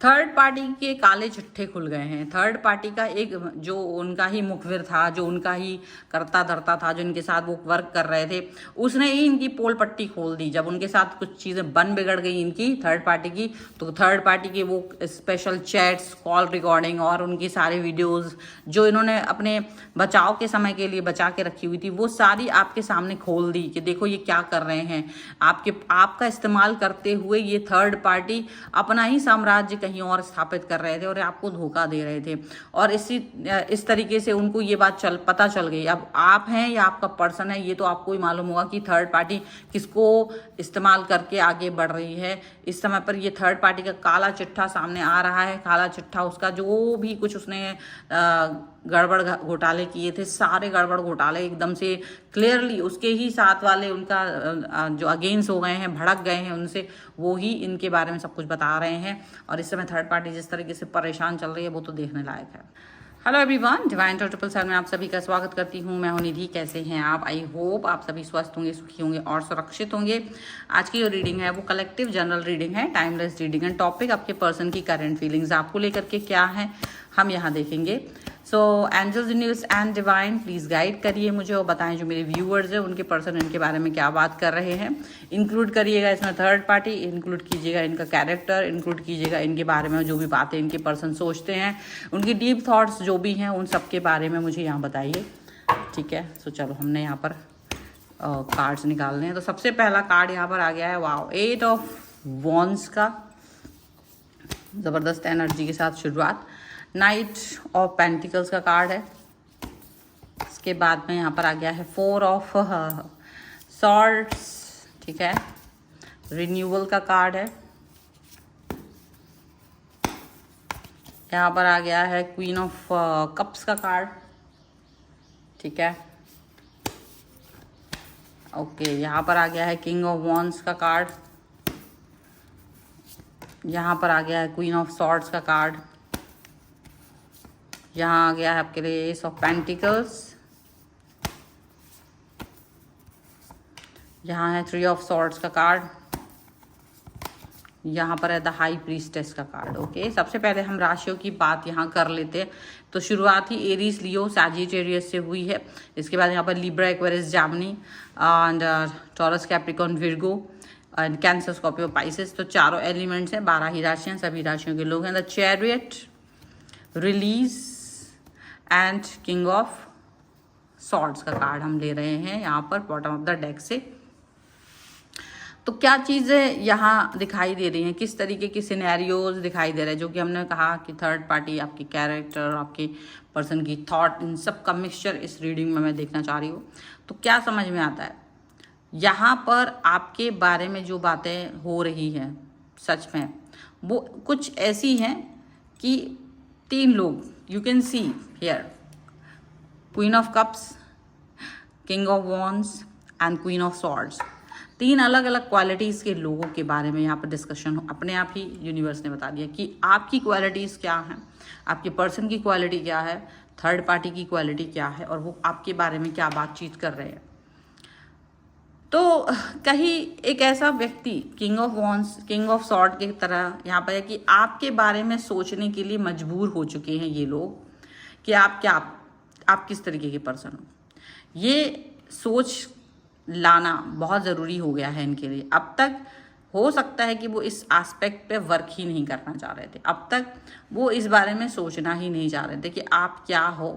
Third party के काले चिट्ठे खुल गए हैं। थर्ड पार्टी का एक जो उनका ही मुखबिर था, जो उनका ही करता धरता था, जो इनके साथ वो वर्क कर रहे थे, उसने ही इनकी पोल पट्टी खोल दी। जब उनके साथ कुछ चीज़ें बन बिगड़ गई इनकी थर्ड पार्टी की, तो थर्ड पार्टी के वो स्पेशल चैट्स, कॉल रिकॉर्डिंग और उनकी सारी वीडियोज़ जो इन्होंने अपने बचाव के समय के लिए बचा के रखी हुई थी, वो सारी आपके सामने खोल दी कि देखो ये क्या कर रहे हैं। आपका इस्तेमाल करते हुए ये थर्ड पार्टी अपना ही साम्राज्य कहीं और स्थापित कर रहे थे और आपको धोखा दे रहे थे। और इस तरीके से उनको ये बात पता चल गई। अब आप हैं या आपका पर्सन है, ये तो आपको ही मालूम होगा कि थर्ड पार्टी किसको इस्तेमाल करके आगे बढ़ रही है। इस समय पर ये थर्ड पार्टी का काला चिट्ठा सामने आ रहा है। काला चिट्ठा उसका जो भी कुछ उसने गड़बड़ घोटाले किए थे, सारे गड़बड़ घोटाले एकदम से क्लियरली उसके ही साथ वाले उनका जो अगेंस्ट हो गए हैं, भड़क गए हैं उनसे, वो ही इनके बारे में सब कुछ बता रहे हैं। और इस समय थर्ड पार्टी जिस तरीके से परेशान चल रही है वो तो देखने लायक है। हेलो एवरीवन, डिवाइन 777 में आप सभी का स्वागत करती हूँ। मैं हूँ निधि। कैसे हैं आप? आई होप आप सभी स्वस्थ होंगे, सुखी होंगे और सुरक्षित होंगे। आज की जो रीडिंग है वो कलेक्टिव जनरल रीडिंग है, टाइमलेस रीडिंग है। टॉपिक आपके पर्सन की करंट फीलिंग्स आपको लेकर के क्या है हम यहाँ देखेंगे। So angels, universe and divine please guide करिए मुझे और बताएं जो मेरे व्यूअर्स हैं उनके पर्सन इनके बारे में क्या बात कर रहे हैं। इंक्लूड करिएगा इसमें थर्ड पार्टी, इंक्लूड कीजिएगा इनका कैरेक्टर, इंक्लूड कीजिएगा इनके बारे में जो भी बातें इनके पर्सन सोचते हैं, उनकी डीप थॉट्स जो भी हैं उन सब के बारे में मुझे यहाँ बताइए। ठीक है, सो चलो हमने यहाँ पर कार्ड्स निकालने हैं। तो सबसे पहला कार्ड यहाँ पर आ गया है, वाओ, 8 ऑफ वॉन्ड्स का ज़बरदस्त एनर्जी के साथ शुरुआत। नाइट ऑफ पेंटिकल्स का कार्ड है। इसके बाद में यहाँ पर आ गया है 4 ऑफ सॉर्ड्स। ठीक है, रिन्यूअल का कार्ड है। यहाँ पर आ गया है क्वीन ऑफ कप्स का कार्ड। ठीक है, ओके। यहाँ पर आ गया है किंग ऑफ वॉन्ड्स का कार्ड। यहाँ पर आ गया है क्वीन ऑफ सॉर्ड्स का कार्ड। यहाँ आ गया है आपके लिए एस ऑफ पेंटिकल्स। यहाँ है 3 ऑफ सॉर्ड्स का कार्ड। यहाँ पर है द हाई प्रीस्टेस का कार्ड। ओके, सबसे पहले हम राशियों की बात यहाँ कर लेते हैं। तो शुरुआत ही एरीज, लियो, सैजिटेरियस से हुई है। इसके बाद यहाँ पर Libra, Aquarius, Jamini and taurus, Capricorn, Virgo and cancer, Scorpio, Pisces. तो चारों एलिमेंट्स हैं, 12 ही राशियाँ, सभी राशियों के लोग हैं। The chariot, release and king of swords का कार्ड हम ले रहे हैं यहाँ पर बॉटम ऑफ द डेक से। तो क्या चीज़ें यहाँ दिखाई दे रही हैं, किस तरीके की सिनेरियोज दिखाई दे रहे हैं, जो कि हमने कहा कि थर्ड पार्टी, आपकी कैरेक्टर, आपके पर्सन की थॉट, इन सब का मिक्सचर इस रीडिंग में मैं देखना चाह रही हूँ। तो क्या समझ में आता है यहाँ पर आपके बारे में जो बातें हो रही हैं, सच में वो कुछ ऐसी हैं कि 3 लोग, you can see here, queen of cups, king of wands and queen of swords. 3 अलग अलग क्वालिटीज़ के लोगों के बारे में यहाँ पर डिस्कशन अपने आप ही यूनिवर्स ने बता दिया कि आपकी क्वालिटीज़ क्या हैं, आपके पर्सन की क्वालिटी क्या है, थर्ड पार्टी की क्वालिटी क्या है और वो आपके बारे में क्या बातचीत कर रहे हैं। तो कहीं एक ऐसा व्यक्ति king of wands, king of sword की तरह यहाँ पर है कि आपके बारे में सोचने के लिए मजबूर हो चुके हैं ये लोग कि आप किस तरीके के पर्सन हो। ये सोच लाना बहुत ज़रूरी हो गया है इनके लिए। अब तक हो सकता है कि वो इस एस्पेक्ट पे वर्क ही नहीं करना चाह रहे थे, अब तक वो इस बारे में सोचना ही नहीं चाह रहे थे कि आप क्या हो,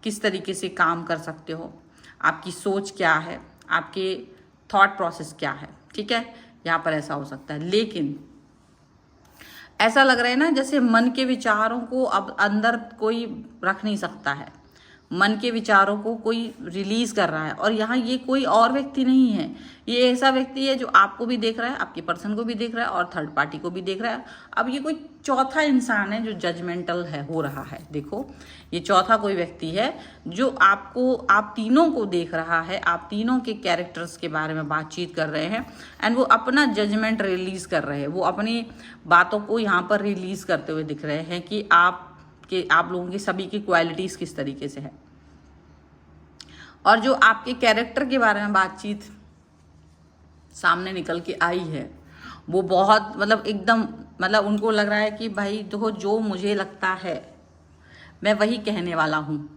किस तरीके से काम कर सकते हो, आपकी सोच क्या है, आपके थॉट प्रोसेस क्या है। ठीक है, यहाँ पर ऐसा हो सकता है। लेकिन ऐसा लग रहा है ना जैसे मन के विचारों को अब अंदर कोई रख नहीं सकता है, मन के विचारों को कोई रिलीज कर रहा है। और यहाँ ये कोई और व्यक्ति नहीं है, ये ऐसा व्यक्ति है जो आपको भी देख रहा है, आपके पर्सन को भी देख रहा है और थर्ड पार्टी को भी देख रहा है। अब ये कोई चौथा इंसान है जो जजमेंटल है, हो रहा है। देखो, ये चौथा कोई व्यक्ति है जो आप तीनों को देख रहा है, आप तीनों के कैरेक्टर्स के बारे में बातचीत कर रहे हैं एंड वो अपना जजमेंट रिलीज कर रहे हैं, वो अपनी बातों को यहाँ पर रिलीज करते हुए दिख रहे हैं कि आप लोगों की सभी की क्वालिटीज़ किस तरीके से है। और जो आपके कैरेक्टर के बारे में बातचीत सामने निकल के आई है वो बहुत, मतलब एकदम मतलब उनको लग रहा है कि भाई देखो जो मुझे लगता है मैं वही कहने वाला हूँ।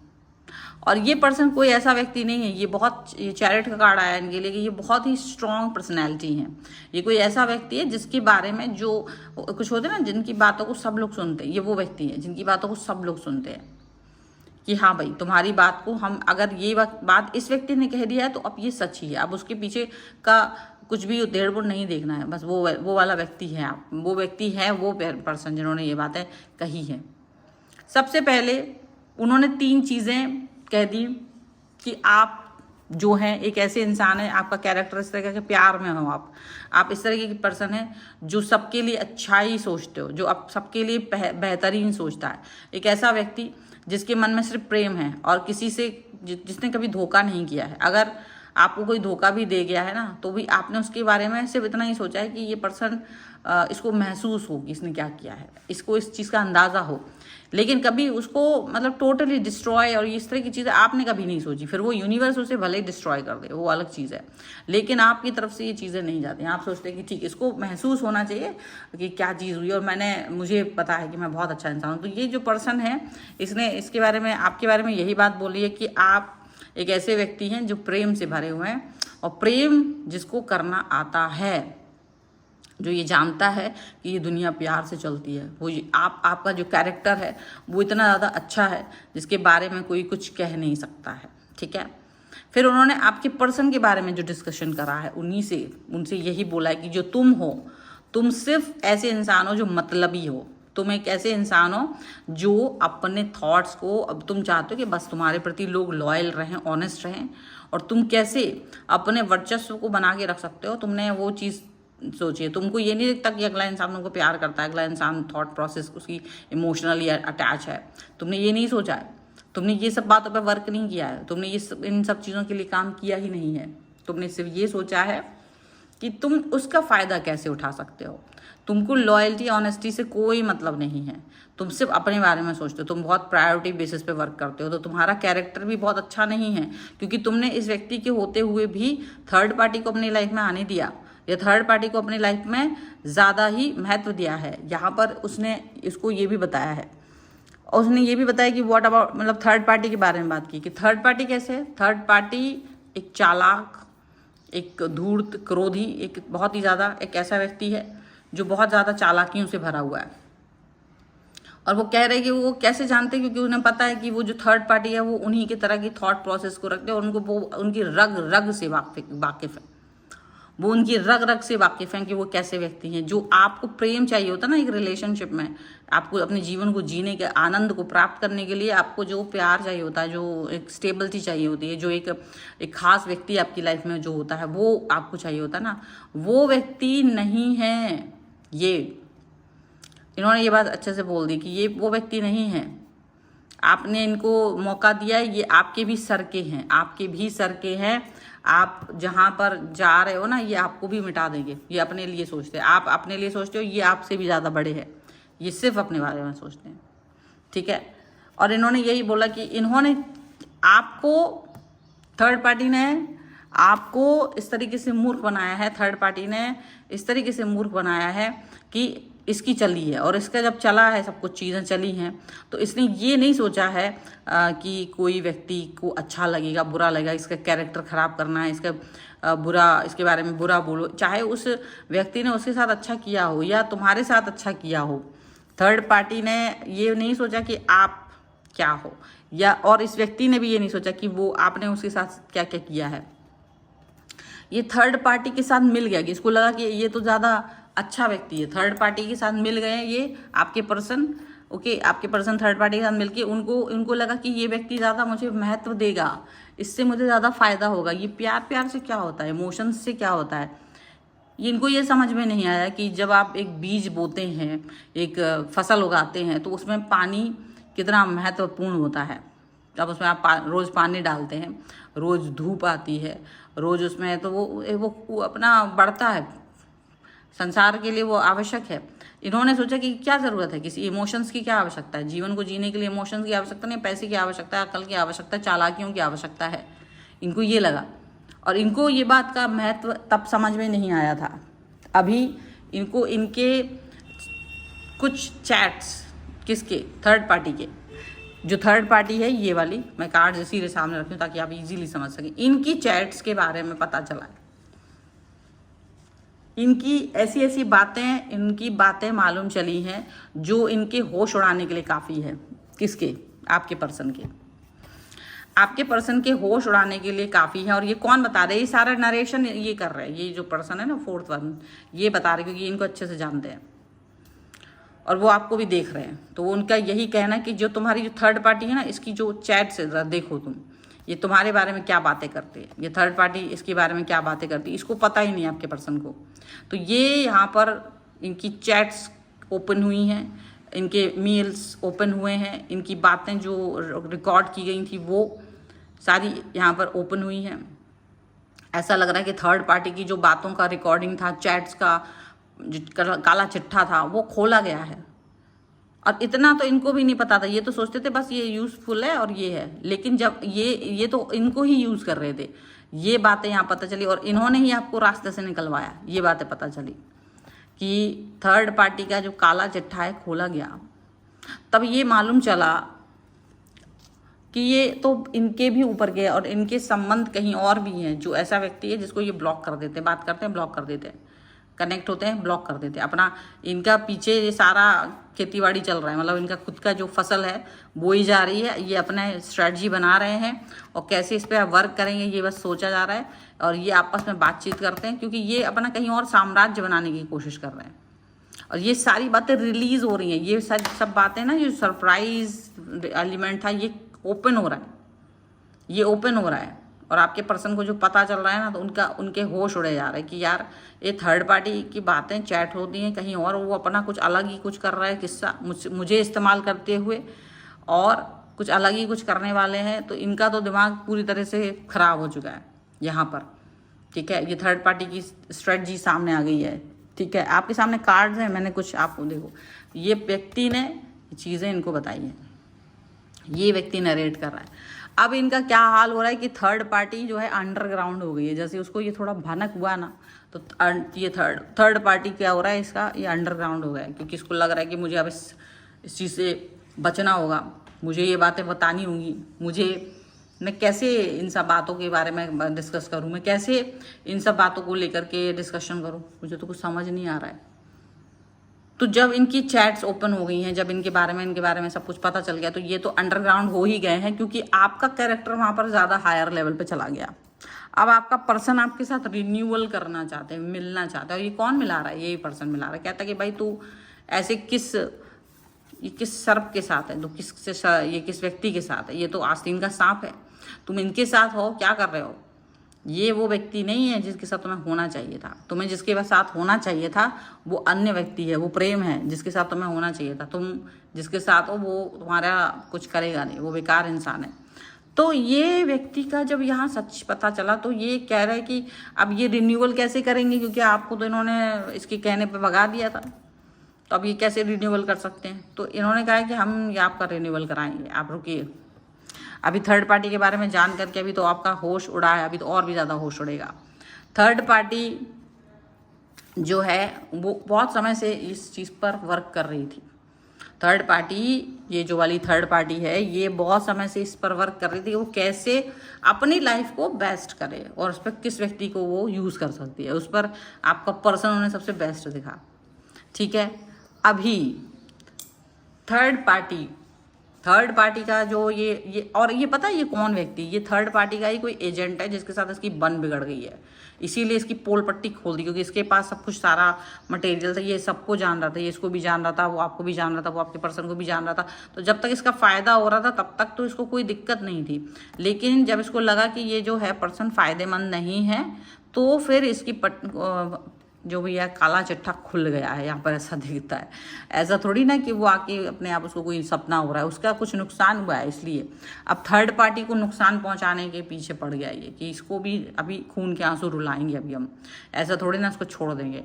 और ये पर्सन कोई ऐसा व्यक्ति नहीं है, ये चैरिट का कार्ड आया इनके लिए कि ये बहुत ही स्ट्रॉन्ग पर्सनैलिटी है। ये कोई ऐसा व्यक्ति है जिसके बारे में जो कुछ होते हैं ना, जिनकी बातों को सब लोग सुनते हैं, ये वो व्यक्ति है जिनकी बातों को सब लोग सुनते हैं कि हाँ भाई तुम्हारी बात को हम, अगर ये बात इस व्यक्ति ने कह दिया है तो अब ये सच ही है, अब उसके पीछे का कुछ भी टेढ़ बुढ़ नहीं देखना है, बस वो वाला व्यक्ति है आप, वो व्यक्ति है वो पर्सन जिन्होंने ये बातें कही है। सबसे पहले उन्होंने 3 चीज़ें कह दी कि आप जो हैं एक ऐसे इंसान है, आपका कैरेक्टर इस तरह के प्यार में हो, आप इस तरह के पर्सन है जो सबके लिए अच्छाई सोचते हो, जो आप सबके लिए बेहतरीन सोचता है। एक ऐसा व्यक्ति जिसके मन में सिर्फ प्रेम है और किसी से जिसने कभी धोखा नहीं किया है। अगर आपको कोई धोखा भी दे गया है ना, तो भी आपने उसके बारे में सिर्फ इतना ही सोचा है कि ये पर्सन, इसको महसूस हो कि इसने क्या किया है, इसको इस चीज़ का अंदाज़ा हो, लेकिन कभी उसको मतलब टोटली डिस्ट्रॉय और इस तरह की चीज़ें आपने कभी नहीं सोची। फिर वो यूनिवर्स उसे भले ही डिस्ट्रॉय कर दे, वो अलग चीज़ है, लेकिन आपकी तरफ से ये चीज़ें नहीं जाती हैं। आप सोचते हैं कि ठीक, इसको महसूस होना चाहिए कि क्या चीज़ हुई और मुझे पता है कि मैं बहुत अच्छा इंसान हूँ। तो ये जो पर्सन है इसने इसके बारे में, आपके बारे में यही बात बोली है कि आप एक ऐसे व्यक्ति हैं जो प्रेम से भरे हुए हैं, और प्रेम जिसको करना आता है, जो ये जानता है कि ये दुनिया प्यार से चलती है, वो आपका जो कैरेक्टर है वो इतना ज़्यादा अच्छा है जिसके बारे में कोई कुछ कह नहीं सकता है। ठीक है। फिर उन्होंने आपके पर्सन के बारे में जो डिस्कशन करा है उनसे यही बोला है कि जो तुम हो, तुम सिर्फ ऐसे इंसान हो जो मतलबी हो, तुम एक ऐसे इंसान हो जो अपने थॉट्स को, अब तुम चाहते हो कि बस तुम्हारे प्रति लोग लॉयल रहें, ऑनेस्ट रहें, और तुम कैसे अपने वर्चस्व को बना के रख सकते हो, तुमने वो चीज़ सोचिए। तुमको ये नहीं दिखता कि अगला इंसान तुमको प्यार करता है, अगला इंसान थॉट प्रोसेस उसकी इमोशनली अटैच है, तुमने ये नहीं सोचा है, तुमने ये सब बातों पे वर्क नहीं किया है, तुमने इन सब चीज़ों के लिए काम किया ही नहीं है। तुमने सिर्फ ये सोचा है कि तुम उसका फ़ायदा कैसे उठा सकते हो। तुमको लॉयल्टी ऑनेस्टी से कोई मतलब नहीं है, तुम सिर्फ अपने बारे में सोचते हो, तुम बहुत प्रायोरिटी बेसिस पे वर्क करते हो। तो तुम्हारा कैरेक्टर भी बहुत अच्छा नहीं है, क्योंकि तुमने इस व्यक्ति के होते हुए भी थर्ड पार्टी को अपनी लाइफ में आने दिया, या थर्ड पार्टी को अपनी लाइफ में ज़्यादा ही महत्व दिया है। यहाँ पर उसने इसको ये भी बताया है, और उसने ये भी बताया कि व्हाट अबाउट, मतलब थर्ड पार्टी के बारे में बात की कि थर्ड पार्टी कैसे है। थर्ड पार्टी एक चालाक, एक धूर्त, क्रोधी, एक बहुत ही ज़्यादा एक ऐसा व्यक्ति है जो बहुत ज़्यादा चालाकियों से भरा हुआ है। और वो कह रहे हैं कि वो कैसे जानते हैं, क्योंकि उन्हें पता है कि वो जो थर्ड पार्टी है वो उन्हीं की तरह की थॉट प्रोसेस को रखते हैं, और उनको वो उनकी रग रग से वाकिफ़ है, वो उनकी रग रग से वाकिफ़ हैं कि वो कैसे व्यक्ति हैं। जो आपको प्रेम चाहिए होता है ना एक रिलेशनशिप में, आपको अपने जीवन को जीने के आनंद को प्राप्त करने के लिए आपको जो प्यार चाहिए होता है, जो एक स्टेबिलिटी चाहिए होती है, जो एक खास व्यक्ति आपकी लाइफ में जो होता है वो आपको चाहिए होता है ना, वो व्यक्ति नहीं है ये। इन्होंने ये बात अच्छे से बोल दी कि ये वो व्यक्ति नहीं है। आपने इनको मौका दिया है, ये आपके भी सर के हैं, आपके भी सर के हैं। आप जहाँ पर जा रहे हो ना, ये आपको भी मिटा देंगे। ये अपने लिए सोचते हैं, आप अपने लिए सोचते हो, ये आपसे भी ज़्यादा बड़े हैं, ये सिर्फ अपने बारे में सोचते हैं। ठीक है। और इन्होंने यही बोला कि इन्होंने आपको, थर्ड पार्टी ने आपको इस तरीके से मूर्ख बनाया है, थर्ड पार्टी ने इस तरीके से मूर्ख बनाया है कि इसकी चली है, और इसका जब चला है, सब कुछ चीज़ें चली हैं, तो इसने ये नहीं सोचा है कि कोई व्यक्ति को अच्छा लगेगा, बुरा लगेगा, इसका कैरेक्टर ख़राब करना है, इसका बुरा, इसके बारे में बुरा बोलो, चाहे उस व्यक्ति ने उसके साथ अच्छा किया हो या तुम्हारे साथ अच्छा किया हो। थर्ड पार्टी ने ये नहीं सोचा कि आप क्या हो, या और इस व्यक्ति ने भी ये नहीं सोचा कि वो आपने उसके साथ क्या क्या किया है। ये थर्ड पार्टी के साथ मिल गया कि इसको लगा कि ये तो ज़्यादा अच्छा व्यक्ति है, थर्ड पार्टी के साथ मिल गए ये आपके पर्सन। ओके, आपके पर्सन थर्ड पार्टी के साथ मिलके उनको लगा कि ये व्यक्ति ज़्यादा मुझे महत्व देगा, इससे मुझे ज़्यादा फायदा होगा। ये प्यार से क्या होता है, इमोशंस से क्या होता है, ये इनको ये समझ में नहीं आया कि जब आप एक बीज बोते हैं, एक फसल उगाते हैं, तो उसमें पानी कितना महत्वपूर्ण होता है। जब उसमें आप रोज़ पानी डालते हैं, रोज़ धूप आती है, रोज़ उसमें, तो वो अपना बढ़ता है, संसार के लिए वो आवश्यक है। इन्होंने सोचा कि क्या ज़रूरत है किसी इमोशंस की, क्या आवश्यकता है जीवन को जीने के लिए, इमोशंस की आवश्यकता नहीं, पैसे की आवश्यकता है, अकल की आवश्यकता है, चालाकियों की आवश्यकता है। इनको ये लगा, और इनको ये बात का महत्व तब समझ में नहीं आया था। अभी इनको इनके कुछ चैट्स किसके, थर्ड पार्टी के। जो थर्ड पार्टी है ये वाली, मैं कार्ड इसीलिए सामने रखी हूँ ताकि आप इजीली समझ सकें। इनकी चैट्स के बारे में पता चला है, इनकी ऐसी ऐसी बातें, इनकी बातें मालूम चली हैं जो इनके होश उड़ाने के लिए काफ़ी है। किसके, आपके पर्सन के। आपके पर्सन के होश उड़ाने के लिए काफ़ी है। और ये कौन बता रहे हैं, ये सारा नरेशन ये कर रहे हैं, ये जो पर्सन है ना फोर्थ वन, ये बता रहे, क्योंकि इनको अच्छे से जानते हैं और वो आपको भी देख रहे हैं। तो उनका यही कहना है कि जो तुम्हारी जो थर्ड पार्टी है ना, इसकी जो चैट से देखो तुम, ये तुम्हारे बारे में क्या बातें करते हैं, ये थर्ड पार्टी इसके बारे में क्या बातें करती है, इसको पता ही नहीं है आपके पर्सन को। तो ये यहाँ पर इनकी चैट्स ओपन हुई हैं, इनके मेल्स ओपन हुए हैं, इनकी बातें जो रिकॉर्ड की गई थी वो सारी यहाँ पर ओपन हुई हैं। ऐसा लग रहा है कि थर्ड पार्टी की जो बातों का रिकॉर्डिंग था, चैट्स का जो काला चिट्ठा था, वो खोला गया है। और इतना तो इनको भी नहीं पता था, ये तो सोचते थे बस ये यूज़फुल है और ये है, लेकिन जब ये तो इनको ही यूज़ कर रहे थे, ये बातें यहाँ पता चली और इन्होंने ही आपको रास्ते से निकलवाया। ये बातें पता चली कि थर्ड पार्टी का जो काला चिट्ठा है खोला गया। तब ये मालूम चला कि ये तो इनके भी ऊपर गए और इनके संबंध कहीं और भी हैं। जो ऐसा व्यक्ति है जिसको ये ब्लॉक कर देते हैं, बात करते हैं ब्लॉक कर देते हैं, कनेक्ट होते हैं ब्लॉक कर देते हैं। अपना इनका पीछे ये सारा खेतीबाड़ी चल रहा है, मतलब इनका खुद का जो फसल है बोई जा रही है, ये अपना स्ट्रेटजी बना रहे हैं और कैसे इस पर वर्क करेंगे ये बस सोचा जा रहा है। और ये आपस में बातचीत करते हैं क्योंकि ये अपना कहीं और साम्राज्य बनाने की कोशिश कर रहे हैं। और ये सारी बातें रिलीज हो रही हैं, ये सब बातें ना, ये सरप्राइज एलिमेंट था, ये ओपन हो रहा है, ये ओपन हो रहा है। और आपके पर्सन को जो पता चल रहा है ना, तो उनके होश उड़े जा रहे हैं कि यार ये थर्ड पार्टी की बातें चैट होती हैं कहीं और, वो अपना कुछ अलग ही कुछ कर रहा है, किस्सा मुझे इस्तेमाल करते हुए और कुछ अलग ही कुछ करने वाले हैं। तो इनका तो दिमाग पूरी तरह से खराब हो चुका है यहाँ पर। ठीक है, ये थर्ड पार्टी की स्ट्रेटजी सामने आ गई है। ठीक है, आपके सामने कार्ड्स हैं, मैंने कुछ आपको देखो, ये व्यक्ति ने चीज़ें इनको बताई हैं, ये व्यक्ति नरेट कर रहा है। अब इनका क्या हाल हो रहा है कि थर्ड पार्टी जो है अंडरग्राउंड हो गई है। जैसे उसको ये थोड़ा भनक हुआ ना, तो ये थर्ड पार्टी क्या हो रहा है इसका, ये अंडरग्राउंड हो गया है। क्योंकि इसको लग रहा है कि मुझे अब इस चीज़ से बचना होगा, मुझे ये बातें बतानी होंगी, मैं कैसे इन सब बातों के बारे में डिस्कस करूँ, मैं कैसे इन सब बातों को लेकर के डिस्कशन करूँ, मुझे तो कुछ समझ नहीं आ रहा है। तो जब इनकी चैट्स ओपन हो गई हैं, जब इनके बारे में सब कुछ पता चल गया, तो ये तो अंडरग्राउंड हो ही गए हैं, क्योंकि आपका कैरेक्टर वहाँ पर ज़्यादा हायर लेवल पे चला गया। अब आपका पर्सन आपके साथ रिन्यूअल करना चाहते हैं, मिलना चाहते हैं। और ये कौन मिला रहा है, यही पर्सन मिला रहा है। कहता है कि भाई तू ऐसे किस सर्प के साथ है, तो ये किस व्यक्ति के साथ है, ये तो आस्तीन का सांप है, तुम इनके साथ हो, क्या कर रहे हो। ये वो व्यक्ति नहीं है जिसके साथ तुम्हें होना चाहिए था। तुम्हें जिसके साथ होना चाहिए था वो अन्य व्यक्ति है, वो प्रेम है जिसके साथ तुम्हें होना चाहिए था। तुम जिसके साथ हो वो तुम्हारा कुछ करेगा नहीं, वो बेकार इंसान है। तो ये व्यक्ति का जब यहाँ सच पता चला, तो ये कह रहा है कि अब ये रिन्यूअल कैसे करेंगे, क्योंकि आपको तो इन्होंने इसके कहने पर भगा दिया था, तो अब ये कैसे रिन्यूअल कर सकते हैं। तो इन्होंने कहा है कि हम ये आपका रिन्यूअल कराएंगे, आप रुकिए। अभी थर्ड पार्टी के बारे में जान करके अभी तो आपका होश उड़ा है, अभी तो और भी ज़्यादा होश उड़ेगा। थर्ड पार्टी जो है वो बहुत समय से इस चीज़ पर वर्क कर रही थी। थर्ड पार्टी, ये जो वाली थर्ड पार्टी है, ये बहुत समय से इस पर वर्क कर रही थी, वो कैसे अपनी लाइफ को बेस्ट करे और उस पर किस व्यक्ति को वो यूज़ कर सकती है, उस पर आपका पर्सन उन्हें सबसे बेस्ट दिखा। ठीक है, अभी थर्ड पार्टी का जो ये और ये पता है ये कौन व्यक्ति, ये थर्ड पार्टी का ही कोई एजेंट है जिसके साथ इसकी बन बिगड़ गई है, इसीलिए इसकी पोल पट्टी खोल दी। क्योंकि इसके पास सब कुछ सारा मटेरियल था, ये सबको जान रहा था, ये इसको भी जान रहा था, वो आपको भी जान रहा था, वो आपके पर्सन को भी जान रहा था। तो जब तक इसका फ़ायदा हो रहा था तब तक तो इसको कोई दिक्कत नहीं थी। लेकिन जब इसको लगा कि ये जो है पर्सन फ़ायदेमंद नहीं है, तो फिर इसकी जो भी है काला चिट्ठा खुल गया है। यहाँ पर ऐसा दिखता है, ऐसा थोड़ी ना कि वो आके अपने आप उसको कोई सपना हो रहा है, उसका कुछ नुकसान हुआ है, इसलिए अब थर्ड पार्टी को नुकसान पहुंचाने के पीछे पड़ गया ये कि इसको भी अभी खून के आंसू रुलाएंगे अभी हम, ऐसा थोड़ी ना इसको छोड़ देंगे।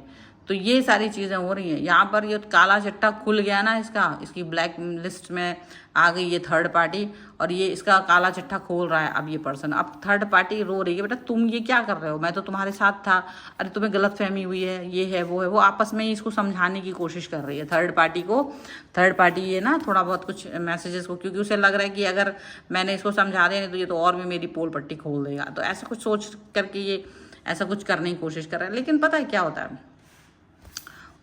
तो ये सारी चीज़ें हो रही हैं यहाँ पर। ये काला चिट्ठा खुल गया ना इसका, इसकी ब्लैक लिस्ट में आ गई ये थर्ड पार्टी, और ये इसका काला चिट्ठा खोल रहा है अब ये पर्सन। अब थर्ड पार्टी रो रही है, बेटा तुम ये क्या कर रहे हो, मैं तो तुम्हारे साथ था, अरे तुम्हें गलत फहमी हुई है, ये है वो है। वो आपस में ही इसको समझाने की कोशिश कर रही है थर्ड पार्टी को। थर्ड पार्टी ये ना थोड़ा बहुत कुछ मैसेजेस को, क्योंकि उसे लग रहा है कि अगर मैंने इसको समझा दिया नहीं तो ये तो और भी मेरी पोल पट्टी खोल देगा, तो ऐसा कुछ सोच करके ये ऐसा कुछ करने की कोशिश कर रहा है। लेकिन पता है क्या होता है,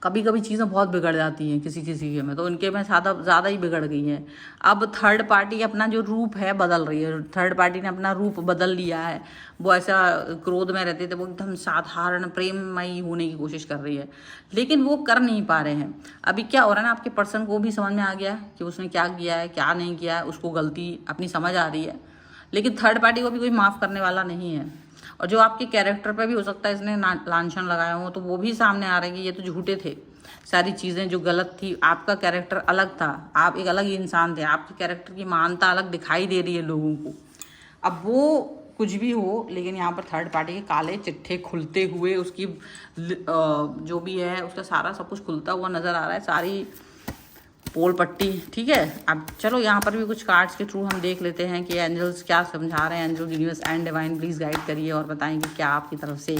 कभी कभी चीज़ें बहुत बिगड़ जाती हैं किसी किसी के में, तो उनके में ज़्यादा ही बिगड़ गई हैं। अब थर्ड पार्टी अपना जो रूप है बदल रही है, थर्ड पार्टी ने अपना रूप बदल लिया है। वो ऐसा क्रोध में रहते थे, वो एकदम साधारण प्रेममयी होने की कोशिश कर रही है, लेकिन वो कर नहीं पा रहे हैं। अभी क्या हो रहा है ना, आपके पर्सन को भी समझ में आ गया कि उसने क्या किया है क्या नहीं किया है, उसको गलती अपनी समझ आ रही है, लेकिन थर्ड पार्टी को भी कोई माफ़ करने वाला नहीं है। और जो आपके कैरेक्टर पे भी हो सकता है इसने लांछन लगाया हो, तो वो भी सामने आ रहे हैं कि ये तो झूठे थे, सारी चीज़ें जो गलत थी, आपका कैरेक्टर अलग था, आप एक अलग ही इंसान थे, आपके कैरेक्टर की महानता अलग दिखाई दे रही है लोगों को। अब वो कुछ भी हो, लेकिन यहाँ पर थर्ड पार्टी के काले चिट्ठे खुलते हुए, उसकी जो भी है उसका सारा सब कुछ खुलता हुआ नज़र आ रहा है, सारी पोल पट्टी। ठीक है, अब चलो यहाँ पर भी कुछ कार्ड्स के थ्रू हम देख लेते हैं कि एंजल्स क्या समझा रहे हैं। Angel, universe and divine please guide करिए और बताएं कि क्या आपकी तरफ से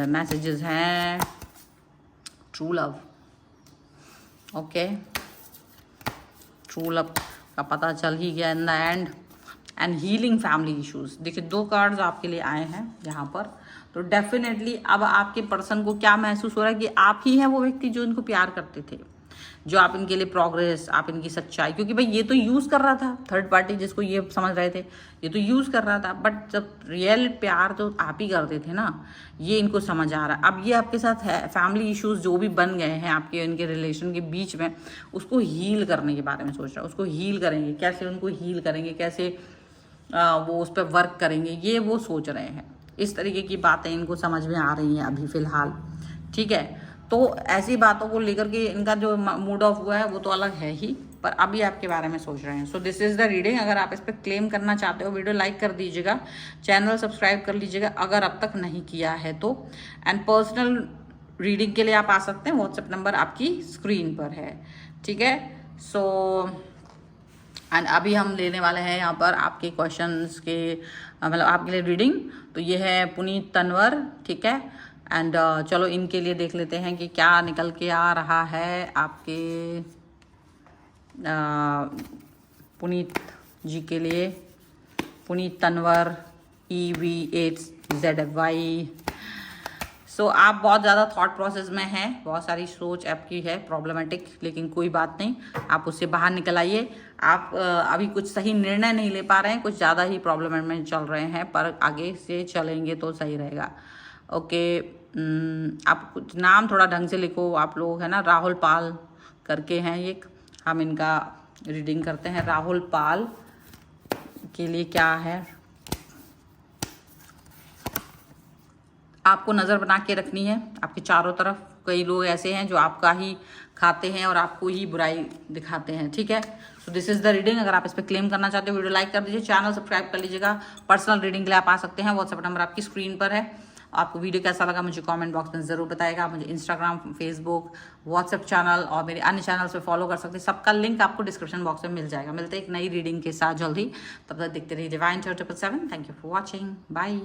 मैसेजेस हैं। True love, okay, true love का पता चल ही गया in the end, and healing family issues. देखिए 2 कार्ड्स आपके लिए आए हैं यहाँ पर, तो डेफिनेटली अब आपके पर्सन को क्या महसूस हो रहा है कि आप ही हैं वो व्यक्ति जो इनको प्यार करते थे, जो आप इनके लिए प्रोग्रेस, आप इनकी सच्चाई, क्योंकि भाई ये तो यूज़ कर रहा था थर्ड पार्टी, जिसको ये समझ रहे थे ये तो यूज़ कर रहा था, बट जब रियल प्यार तो आप ही करते थे ना, ये इनको समझ आ रहा है। अब ये आपके साथ है फैमिली इश्यूज जो भी बन गए हैं आपके इनके रिलेशन के बीच में, उसको हील करने के बारे में सोच रहा है। उसको हील करेंगे कैसे, उनको हील करेंगे कैसे, वो उस पर वर्क करेंगे, ये वो सोच रहे हैं। इस तरीके की बातें इनको समझ में आ रही हैं अभी फ़िलहाल। ठीक है, तो ऐसी बातों को लेकर के इनका जो मूड ऑफ हुआ है वो तो अलग है ही, पर अभी आपके बारे में सोच रहे हैं। So this is the reading. अगर आप इस पर क्लेम करना चाहते हो, वीडियो लाइक कर दीजिएगा, चैनल सब्सक्राइब कर लीजिएगा अगर अब तक नहीं किया है तो, एंड पर्सनल रीडिंग के लिए आप आ सकते हैं, व्हाट्सएप नंबर आपकी स्क्रीन पर है। ठीक है, सो एंड अभी हम लेने वाले हैं यहाँ पर आपके क्वेश्चंस के, मतलब आपके लिए रीडिंग। तो ये है पुनीत तनवर, ठीक है, एंड चलो इनके लिए देख लेते हैं कि क्या निकल के आ रहा है आपके पुनीत जी के लिए। पुनीत तनवर EV8ZY। सो आप बहुत ज़्यादा थॉट प्रोसेस में हैं, बहुत सारी सोच आपकी है प्रॉब्लमेटिक, लेकिन कोई बात नहीं, आप उससे बाहर निकल आइए। आप अभी कुछ सही निर्णय नहीं ले पा रहे हैं, कुछ ज़्यादा ही प्रॉब्लम में चल रहे हैं, पर आगे से चलेंगे तो सही रहेगा। ओके, आप कुछ नाम थोड़ा ढंग से लिखो आप लोग, है ना। राहुल पाल करके हैं एक, हम इनका रीडिंग करते हैं। राहुल पाल के लिए क्या है, आपको नज़र बना के रखनी है आपके चारों तरफ। कई लोग ऐसे हैं जो आपका ही खाते हैं और आपको ही बुराई दिखाते हैं। ठीक है, so this is the reading. अगर आप इस पर क्लेम करना चाहते हो, वीडियो लाइक कर दीजिए, चैनल सब्सक्राइब कर लीजिएगा। पर्सनल रीडिंग के लिए आप आ सकते हैं, व्हाट्सएप नंबर आपकी स्क्रीन पर है। आपको वीडियो कैसा लगा मुझे कमेंट बॉक्स में ज़रूर बताएगा। मुझे इंस्टाग्राम, फेसबुक, व्हाट्सएप चैनल और मेरे अन्य चैनल्स पे फॉलो कर सकते हैं, सबका लिंक आपको डिस्क्रिप्शन बॉक्स में मिल जाएगा। मिलते हैं एक नई रीडिंग के साथ जल्दी, तब तक देखते रहिए Divine 777। Thank you for watching, bye.